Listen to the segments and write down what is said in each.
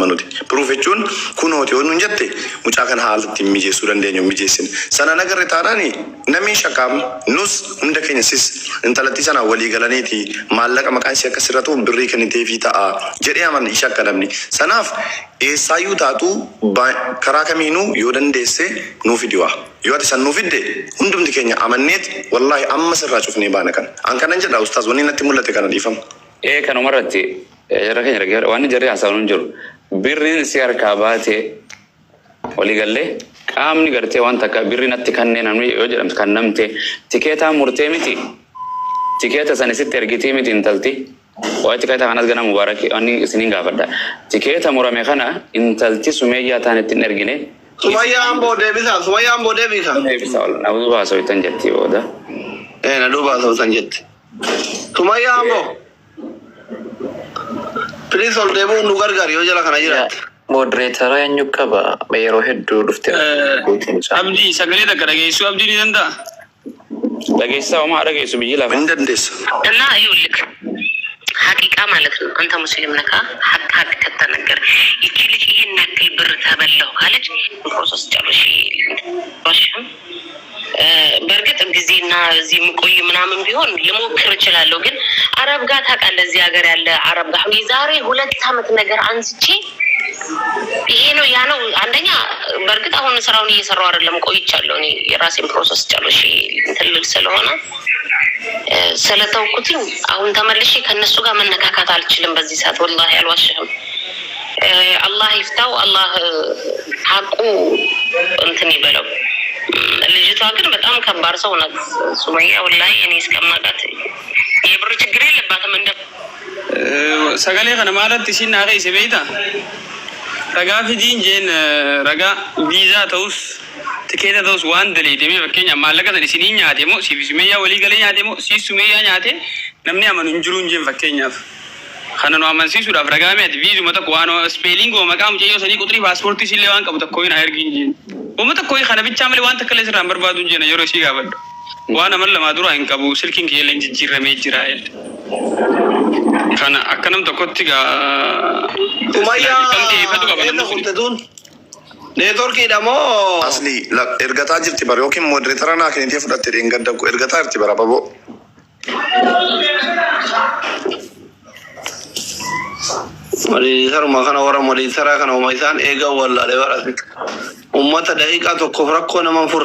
manuti profechuun kunooti onun jette mucaa kana haalatti mijeessuu dandeenyu mijeessin sana nagarre taanani namni shakam nus hunda keenyasis intalatti sana walii galaniiti maallaqa maqaan si akka sirratu birrii kanitee fi ta'a jedhee aman shakka namni sanaaf eessaayyuu taatu karaa kamiinuu yoo dandeesse nuuf fidiwa yoo ati san nuuf fidde hundumti keenya amanneet wallahi amma sirraa cufnee baana kan an kanan jedha ustaaz wanni natti mul'ate kana dhiifama kanumarratti jara keenya ragaa waan jarri haasawuun jiru birriin si harkaa baate walii gallee qaamni gartee waan takka birriin atti kanneen namni yoo jedhamtu kan namte tikeetaa murtee miti tikeeta san isitti ergitii miti intalti waa tikeeta kanas gana mubaaraki ani isiniin gaafadha tikeeta murame kana intalti sumeeyyaa taan ittiin ergine Sumayyaan boodee bisa na duuba haasawittan jetti booda na duuba haasawittan jetti Sumayyaan boo Please ol deemu nu gargaar yoo jala kana jiraat moderator eenyu qaba yeroo hedduu dhufte abdii sagalee takka dhageessuu abdii ni danda'a dhageessaa homaa dhageessu biyyi lafa hin dandeessa እና ይኸውልህ ሀቂቃ ማለት ነው አንተ ሙስሊም ነካ ሀቅ ከተነገር ይቺ ልጅ ይሄን ያክል ብር ተበላው ካለች ፕሮሰስ ጨርሽ ወሽም በርግጥ ጊዜና እዚህ ምቆይ ምናምን ቢሆን ልሞክር እችላለሁ ግን አረብ ጋር ታውቃለህ እዚህ ሀገር ያለ አረብ ጋር ዛሬ 2 አመት ነገር አንስቼ ይሄ ነው ያ ነው አንደኛ በርግጥ አሁን ስራውን እየሰራው አይደለም ቆይቻለሁ እኔ የራሴን ፕሮሰስ ጨርሼ ትልል ስለሆነ ስለተውኩትኝ አሁን ተመልሼ ከነሱ ጋር መነካካት አልችልም በዚህ ሰዓት والله አልዋሽም አላህ ይፍታው አላህ ሐቁ እንትን ይበለው ልጅቷ ግን በጣም ከባድ ሰው ናት ሱመያ والله እኔ እስከማውቃት የብር ችግር የለባትም እንደ ሰገሌ ከነ ማለት ሲና አገይ ሰበይታ ረጋ ፍዲን ጀን ረጋ ቪዛ ተውስ tikeeta tos waan dalee deemee fakkeenya maallaqa tan isinii nyaate moo si sumeeyyaa walii galee nyaate moo si sumeeyyaa nyaate namni amanu hin jiru hin fakkeenyaaf kana nu amansiisuudhaaf ragaa meeti viizuma tokko waan speelingi oo maqaa mucayyoo sanii quxurii paaspoortii sillee waan qabu tokko hin ergi hin uma tokko kana bichaa malee waan takka leesirraan barbaadu hin jenna yeroo isii gaafadhu waan amal lamaa dura hin qabu silkiin kiyya illee jijjiirramee jira kana akkanam tokkotti gaa Sumayyaa Networkii damo asli ergataa jirti bar yookiin moderator na kenitee fudhatte dhengadda ko ergataa jirti bara babo moderator ma kana wara moderator kana ma isaan eega wallaale barate ummata daqiiqa tokko rakkoo nama fur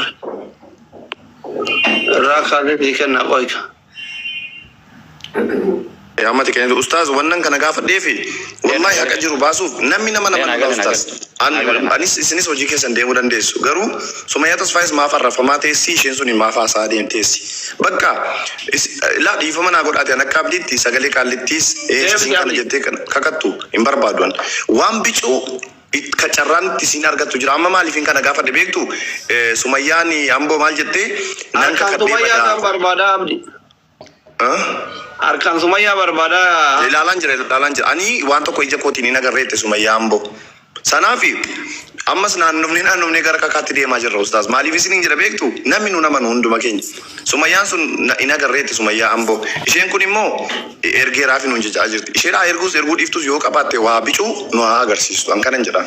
raakaale dikenna qoyka amati kendu ustaz wannan kana gaafadhee fi wallahi haqa jiru baasuuf namni nama nama ustaz anis isinis hojii keessan deemuu dandeessu garuu sumayyaa tasfaayis maaf arrafamaa teessi isheen suni maaf haasaa deemteessi bakka la dhiifama naa godhaate an akka abdiitti sagalee qaallittiis isin kana jettee kakattu hin barbaaduan waan bicuu kacarraanitti isin argattu jira amma maaliifin kana gaafadhe beektu sumayyaan amboo maal jettee nan kakadhee barbaada abdi Arkan Sumayyaa barbaada ilaalaan jira ani waan tokko ija kootiin hin agarreette Sumayyaa amboo sanaafi ammas naannofnee gara kakaatti deemaa jirra ustaaz maaliif isin jira beektu namni nu nama nu hunduma keenya Sumayyaan sun hin agarreette Sumayyaa amboo isheen kun immoo ergee raafi nu jechaa jirti isheen erguu dhiiftus yoo qabaatte waa bicuu nu agarsiistu an kanan jedha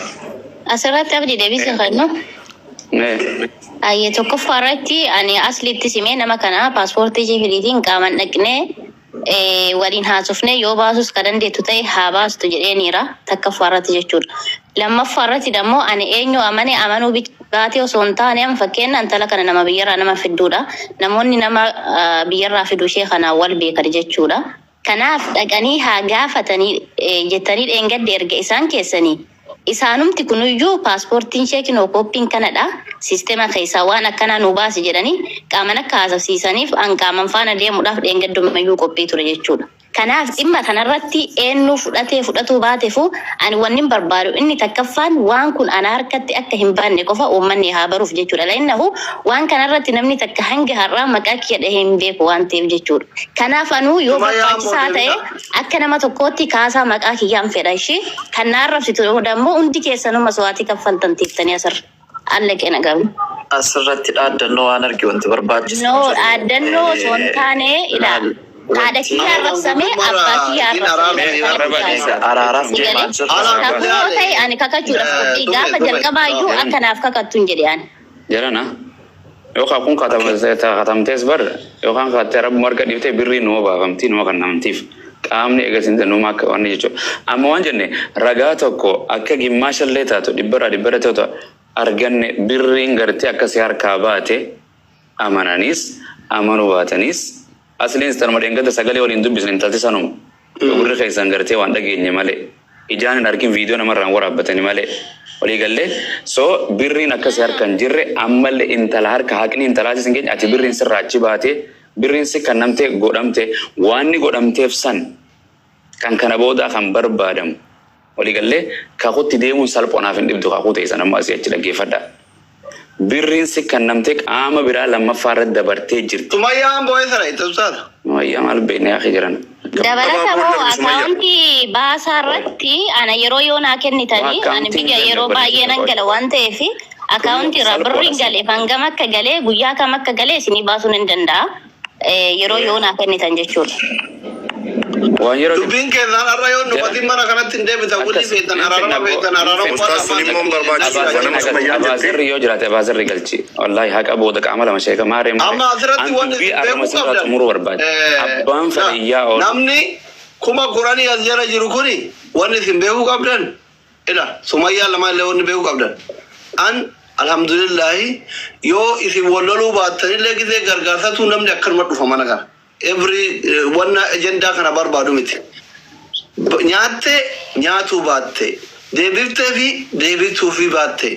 asirratti abdii deebisa kannu ayye tokko faratti ani aslitti simee nama kana paaspoortii jefiliitiin qaaman dhaqnee waliin haasofne yoo baasus ka dandeettu ta'e haa baastu jedheeniira takka faratti jechuudha lammaffaarratti dammoo ani eenyu amanuu baatee osoo hin taane fakkeenna intala kana nama biyyarraa nama fidduudha namoonni nama biyyarraa fiduu ishee kanaan wal beekan jechuudha kanaaf dhaqanii haa gaafatanii jettanii dheengadde erga isaan keessanii isaanumti kunuyyuu paaspoortiin sheekinoo kooppiin kanadha sisteema keessaa waan akkanaa nu baasi jedhanii qaaman akka haasofsiisaniif an qaaman faana deemuudhaaf dheengaddumayyuu qophii ture jechuudha. Kanaaf dhimma kanarratti eenyu fudhatuu baateefu ani wannin barbaadu inni takkaffaan waan kun ana harkatti akka hin baanne qofa uummanni haa baruuf jechuudha. Lainnahu waan kanarratti namni takka hanga har'aa maqaa kiyya dhahee hin beeku waan ta'eef jechuudha. Kanaaf anuu yoo barbaachisaa ta'e akka nama tokkootti kaasaa maqaa kiyyaan fedha ishee kan naarrabsitu dammoo hundi keessanuma so'aatii kaffaltan tiiftanii asirra. Allaqee nagamu. Asirratti dhaaddannoo waan argi wanti barbaachisu. No dhaaddannoo osoo hin taane ilaala. هذا كي رسمي أباكي Araaraaf deemaa jirtu. Kakuutay ani kakachudha fudhii gaafa jalqabaayyuu akkanaaf kakattuun jedhe ani. Jarana. Yookaan kun katamtees bar yookaan kattee rabbi marga dhiftee birrii numa baafamtii numa kan namtiif qaamni eegasin numa akka waan jechuudha. Amma waan jenne ragaa tokko akka gimmaashallee taatu dhibbara ta'u arganne birriin gartee akkasii harkaa baate amananis amanuu baatanis asliin sarmadeen gada sagalee waliin dubbisne intalti sanuma. Gurri keessan gartee waan dhageenye malee ijaan hin argin viidiyoo namarraan waraabbatani malee walii gallee so birriin akkasii harkaan jirre ammallee intala harka haqni intalaatis hin geenye ati birriin sirraa achi baatee birriin si kan namtee godhamte waanni godhamteef san kan kana booda kan barbaadamu walii gallee kakutti deemuun salphonaaf hin dhibdu kakuu ta'e sana ammoo asii achi dhaggeeffadha. Birriin si kan namtee qaama biraa lammaffaa irra dabartee jirti. Sumayyaan boo'ee sana itti ibsaata. Sumayyaan maal beeknee akka jiran. Dabalata moo akaawuntii baasaa irratti ana yeroo yoonaa kennitanii ani biyya yeroo baay'ee nan gala waan ta'eef akaawuntii irraa birriin galee hangam akka galee guyyaa kam akka galee isinii baasuun hin danda'a yeroo yoonaa kennitan jechuudha. Waan yeroo Dubbiin keessaan har'a yoo nufatiin mana kanatti hin deebitan wulii feetan araarama Ustaas sun immoo Abaasirri yoo jiraate abaasirri galchi. Wallaahi haqa booda qaama lama sheeka maaree maaree. Amma asirratti wanti beekuu qabdan. Muruu barbaade. Abbaan fadhiyyaa oolu. Namni kuma quranii as jala jiru kuni wanni isin beekuu qabdan. Ila Sumayyaa lamallee wanni beekuu qabdan. An alhamdulillahi yoo isin walloluu baattanillee gisee gargaarsatu namni akkanuma dhufa mana kana. Every one agenda kana barbaadu miti. Nyaatte nyaatuu baatte. Deebiftee fi deebituu fi baatte.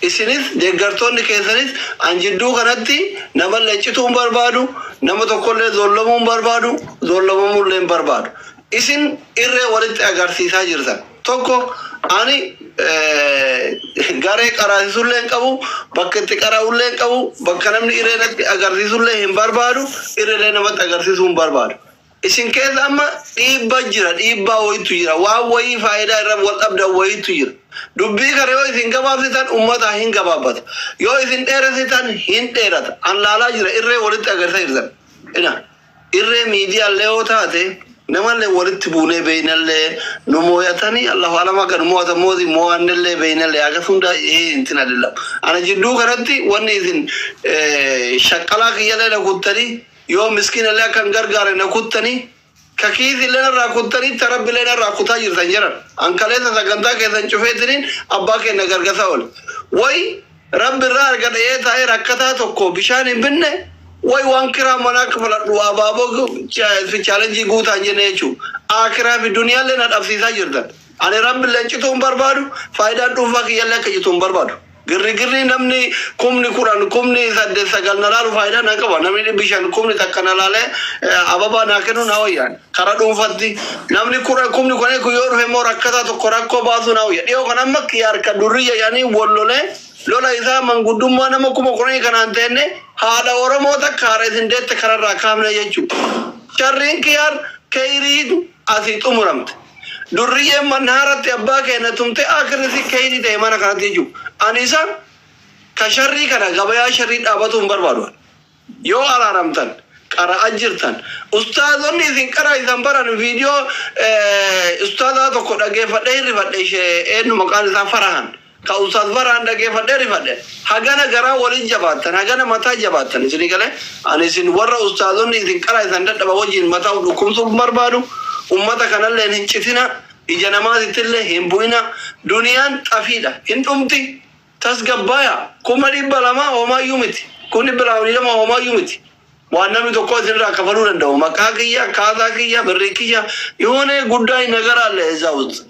Isinis deeggartoonni keessanis anjidduu kanatti nama leencituu hin barbaadu, nama tokkollee zoollamuu hin barbaadu, zoollamamullee hin barbaadu. Isin irree walitti agarsiisaa jirtan. Tokko ani garee qaraasisullee hin qabu, bakka itti qaraa'ullee hin qabu, bakka namni irreenatti agarsiisullee hin barbaadu, irreelee namatti agarsiisuu hin barbaadu. Isin keessa amma dhiibbaa jira, dhiibbaa wayiitu jira, waan wayii faayidaa irra wal dhabdan wayiitu jira. Dubbii kana yoo isin gabaabsitan ummata hin gabaabbata. Yoo isin dheeressitan hin dheerata. An laalaa jira irree walitti agarsiisaa jirtan. Irree miidiyaallee yoo taate namallee walitti buunee beeynallee nu mooyatanii Allahu alama kan moo'ata mootii moo'annellee beeynallee akka hunda intin adillam. Ana jidduu kanatti wanni isin shaqqalaa kiyyallee na kuttanii yoo miskiinallee akkan gargaare na kuttanii kakiisillee narraa kuttanii tarabbilee narraa kutaa jirtan jiran. Ankaleessa sagantaa keessan cufeetiniin abbaa keenya gargasa oole. Wayi rabbi irraa argadhee taa'ee rakkataa tokko bishaan hin binne way waan kiraa manaa kafaladhu abaaboo fi chaalenjii guutaan jenne jechuun akiraa fi duniyaallee na dhabsiisaa jirtan. Ani rabbi leencituu hin barbaadu faayidaan dhuunfaa kiyyallee akka jitu hin barbaadu. Girri namni kumni kudhan kumni saddeet sagal na laalu faayidaa na qaba. Namni dhibbi shan kumni takka na laalee ababaa naa kennu na wayyaan karaa dhuunfatti namni kumni kun yoo dhufe immoo rakkataa tokko rakkoo baasuu na wayya. Dhiyoo kan amma harka durriyya yaanii wallolee lola isaa manguddummaa nama kuma kudhanii kanaan teenne haadha Oromoo takka haadha isin deette kanarraa kaafne jechuudha. Sharriin kiyyaar keeyriin asii xumuramte. Durriyyeen mannaaratti abbaa keenya tumte akirisi keeyrii ta'e mana kanatti jechuudha. Ani isa ka sharrii kana gabayaa sharrii dhaabatu hin barbaadu. Yoo araaramtan qara'aa jirtan ustaazonni isin qaraa isan baran viidiyoo ustaazaa tokko dhaggeeffadhee hirrifadhe ishee eenyu maqaan isaa Farahan. Ka ustaz Farahan dhaggeeffadhee rifadhe hagana garaa waliin jabaattan hagana mataa jabaattan isin galee ani isin warra ustaazonni isin qaraa isan dadhaba wajjin mataa dhukkubsuu hin barbaadu ummata kanallee hin citina ija namaatittillee hin bu'ina duniyaan xafiidha hin dhumti tasgabbaaya 200 homaayyuu miti 200 homaayyuu miti waan namni tokko isinirraa kafaluu danda'u maqaa kiyya kaasaa kiyya birrii kiyya yoone guddaa hin agaraalle isaa usta.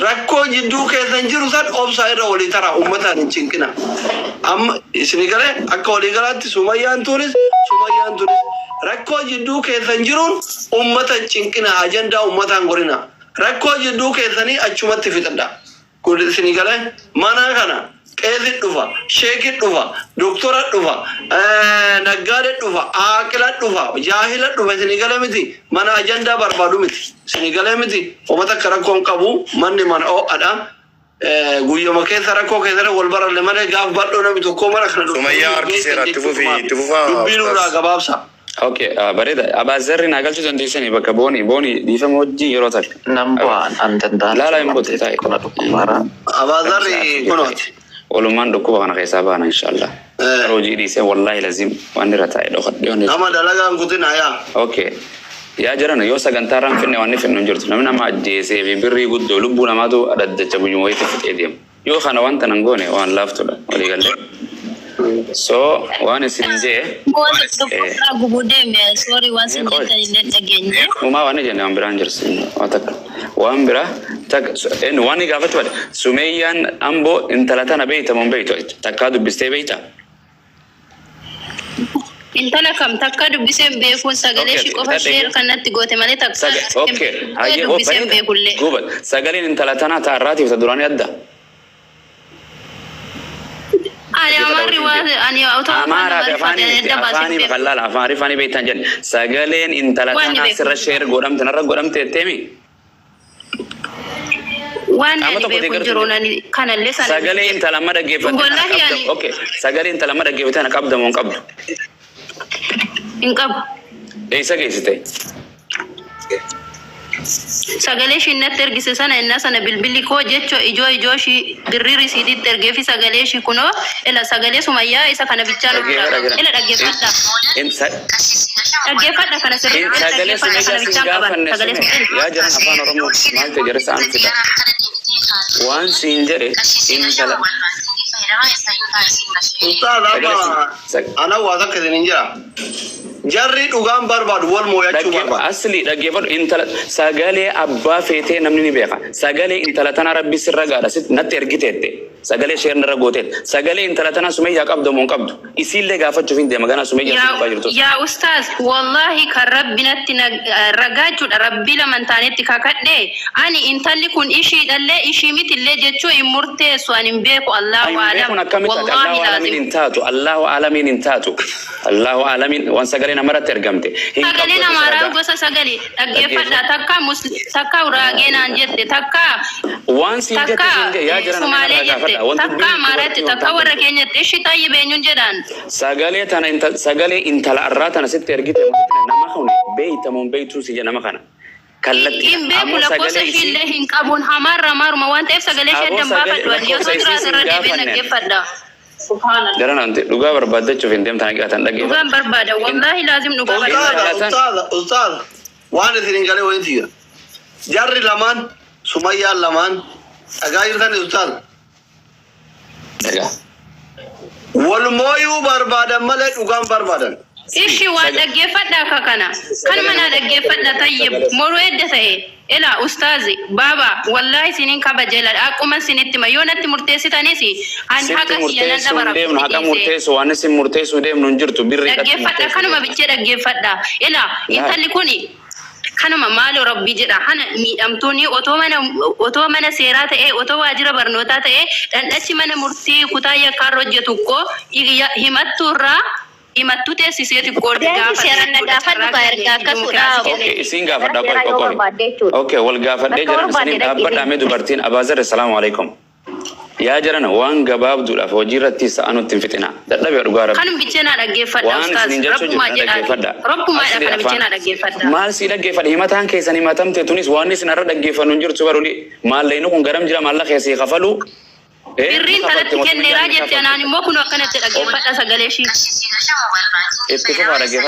Rakkoo jidduu keessan jiru san obsaa irra walii taraa uummataan hin cinqina. Amma isin galee akka walii galaatti Sumayyaan turis rakkoo jidduu keessan jiruun uummata hin cinqina ajandaa uummataan gorina. Rakkoo jidduu keessanii achumatti fixadha. Kun isin galee mana kana qeesit dhufa, sheekit dhufa, doktora dhufa, naggaade dhufa, aaqila dhufa, jaahila dhufa isin galee miti mana ajandaa barbaadu miti. Isin galee miti uummata akka rakkoon qabu manni mana ho'adha. Guyyama keessa rakkoo keessa wal baralle malee gaaf bal'oo namni tokko mana kana dhufa. Sumayyaa harkiseera itti fufaa. Dubbiin irraa gabaabsa. Okay, bareda. Abazarri nagal chu sandisani baka boni difa moji yerotal. Nambuan antenda. Lala imbote tai. Mara. Abazarri kunoti. Oluman do kuba kana kaisabana inshallah. Roji di se wallahi lazim wanira tai do khat yoni. Nama dalaga ngutina ya. Okay. Ya jarana yo sagantaran finne wanne finne njurtu namna ma jese bi birri guddo lubbu namadu adadda chabunyu wayte fit ediyam. Yo khana wanta nangone wan lafto da wali galle. So one sinje sorry once again uma wane jene ambirangers atak wambira tak en wani gafat wad sumayyan ambo intalatana beita mon beito takadu biste beita intala kam takadu bise be kun sagale shi kofa share kanatti gote male tak okay haye o bise kulle gubal sagale intalatana ta arati tadurani adda ani amari wa ani auto amara afani bakallal afari fani beitan jan sagalen intalatana sirra share godam tanara godam tetemi wani be kunjurona ni kana lesan sagale intalamada gefat wallahi yani okay sagale intalamada gefat na qabda mon qabdu inqab eisa geisite sagale shi na tergise sana inna sana bilbili ko jecho ijo shi dirriri sidi tergefi sagale shi kuno ila sagale sumayya isa kana bichano ila dagge fadda kana sirri sagale sumayya sagale ya jaran afan oromo malte jarasa anfita wan sinjere intala ana wada kadinja jarri dugan barbadu wal moya chuba asli dagge fad intala sagale abba fete namni beka sagale intala tana rabbi sirra gada sit nat ergitete sagale sher na ragotet sagale intala tana sumayya qabdo mon qabdo isille gafachu finde magana sumayya bajirto ya ustaz wallahi ka rabbinatti ragaju rabbi laman tanetti kakadde ani intalli kun ishi dalle ishi mitille jecho imurte swanin beko allah alam wallahi lazim Allahu alamin intatu Allahu alamin wan sagale na marat ergamte sagale na mara gosa sagale dagge fadda takka muslim takka urage na jette takka wan sinjete ya jaran takka marat takka wara kenya tishi tayyibe nyun jedan sagale intala arrata na sitte ergite nama khone beita mon beitu si nama khana kallati imbe kula kosa hille hin qabun hamar ma wante sagale sheddan ba fadwa yo sotra sirra be na ke fadda subhanallah jarana ante duga barbada chufin dem tan gatan dagge duga barbada wallahi lazim duga ustaz wan thiringale wentiya jarri laman sumayya laman agayir tan ustaz daga wal moyu barbada male dugan barbadan ishi wa dagge fadda ka kana kan mana dagge fadda tayyib moro yadda sai ila ustazi baba wallahi sinin ka bajela aquman sinitti mayonatti murtesitanisi an haka yanan dabara dem haka murteso anisi murteso dem non jirtu birri dagge fadda kanuma bicce dagge fadda ila intalli kuni kanuma malo rabbi jida hana mi amtoni oto mana serata oto wajira barnota ta dan dachi mana murti kutaya karrojetu ko himattura imatute siseti kordi gafa okay singa fada ko okay wal gafa de jaran sinin abada me dubartin abazar assalamu alaikum ya jarana wan gabab dula fojirati sa'anu tinfitina da dabe dugara kanum bicena dagge fadda ustaz rabbuma da bicena dagge fadda mal si dagge fadda himatan ke sani matam te tunis wanis na dagge fanun jurtu baruli mal laynu kun garam jira mal la khesi khafalu birrin talatti kenne rajet yanani mo kuno kanate dagge fadda sagale shi ittifa dagge